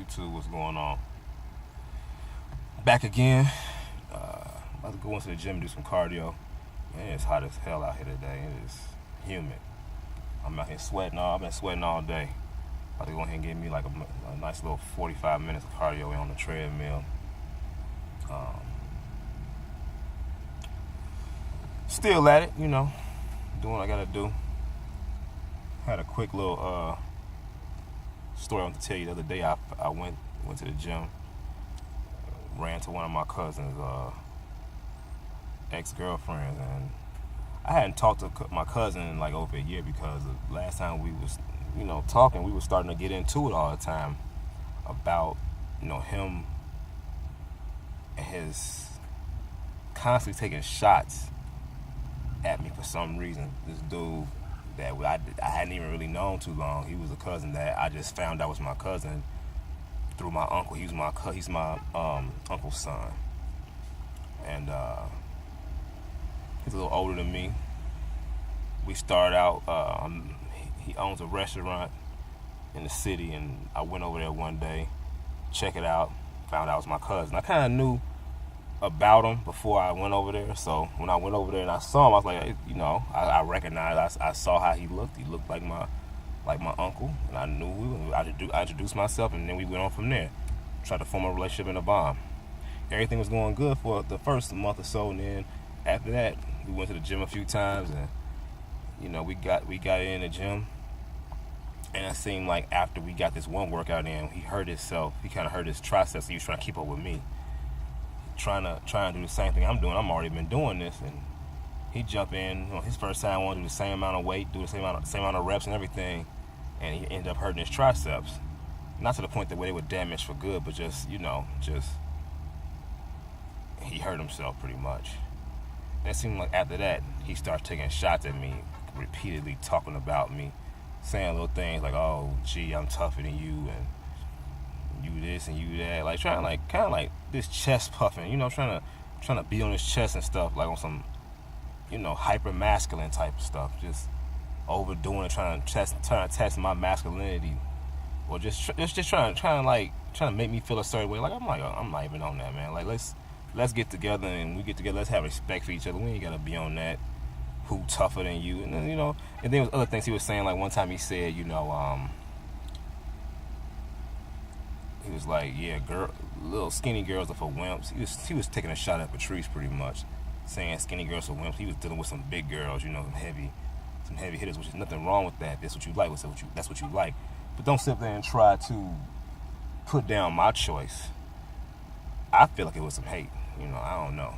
YouTube, what's going on? Back again. About to go into the gym and do some cardio. Man, it's hot as hell out here today. It is humid. I'm out here sweating. I've been sweating all day. About to go ahead and get me like a nice little 45 minutes of cardio on the treadmill. Still at it, doing what I gotta do. Had a quick little story I want to tell you. The other day I went to the gym, ran to one of my cousin's ex-girlfriends, and I hadn't talked to my cousin in like over a year because the last time we was talking, we was starting to get into it all the time about him and his constantly taking shots at me for some reason. This dude that I hadn't even really known too long. He was a cousin that I just found out was my cousin through my uncle. He's my uncle's son, and he's a little older than me. We started out. He owns a restaurant in the city, and I went over there one day, check it out. Found out it was my cousin. I kind of knew about him before I went over there. So when I went over there and I saw him, I was like, I recognized. I saw how he looked. He looked like my uncle, and I knew I introduced myself, and then we went on from there. Tried to form a relationship and a bond. Everything was going good for the first month or so, and then after that, we went to the gym a few times, and we got in the gym, and it seemed like after we got this one workout in, he hurt himself. He kind of hurt his triceps. So he was trying to keep up with me. Trying to do the same thing I'm doing. I'm already been doing this, and he jumped in. His first time, wanted to do the same amount of weight, do the same amount of reps and everything, and he ended up hurting his triceps. Not to the point that where they were damaged for good, but just he hurt himself pretty much. And it seemed like after that, he started taking shots at me, repeatedly talking about me, saying little things like, "Oh, gee, I'm tougher than you," and you this and you that, like trying kind of like this chest puffing, trying to be on his chest and stuff, like on some, hyper masculine type of stuff, just overdoing it, trying to test my masculinity, or just trying to make me feel a certain way. I'm not even on that, man. Like let's get together, and we get together. Let's have respect for each other. We ain't gotta be on that. Who tougher than you? And then and then there was other things he was saying. Like one time he said, he was like, yeah, little skinny girls are for wimps. He was taking a shot at Patrice pretty much, saying skinny girls are wimps. He was dealing with some big girls, some heavy hitters, which is nothing wrong with that. That's what you like. That's what you like. But don't sit there and try to put down my choice. I feel like it was some hate. I don't know.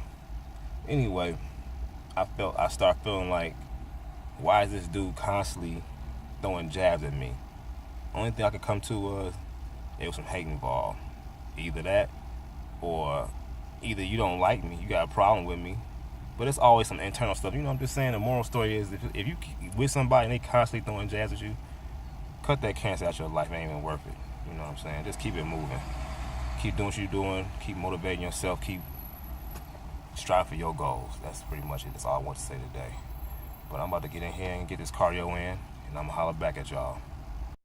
Anyway, I start feeling like, why is this dude constantly throwing jabs at me? Only thing I could come to was there was some hate involved. Either that, or either you don't like me, you got a problem with me. But it's always some internal stuff. I'm just saying, the moral story is, if you with somebody and they constantly throwing jabs at you, cut that cancer out your life. It ain't even worth it. You know what I'm saying? Just keep it moving. Keep doing what you're doing. Keep motivating yourself. Keep striving for your goals. That's pretty much it. That's all I want to say today. But I'm about to get in here and get this cardio in, and I'm going to holler back at y'all.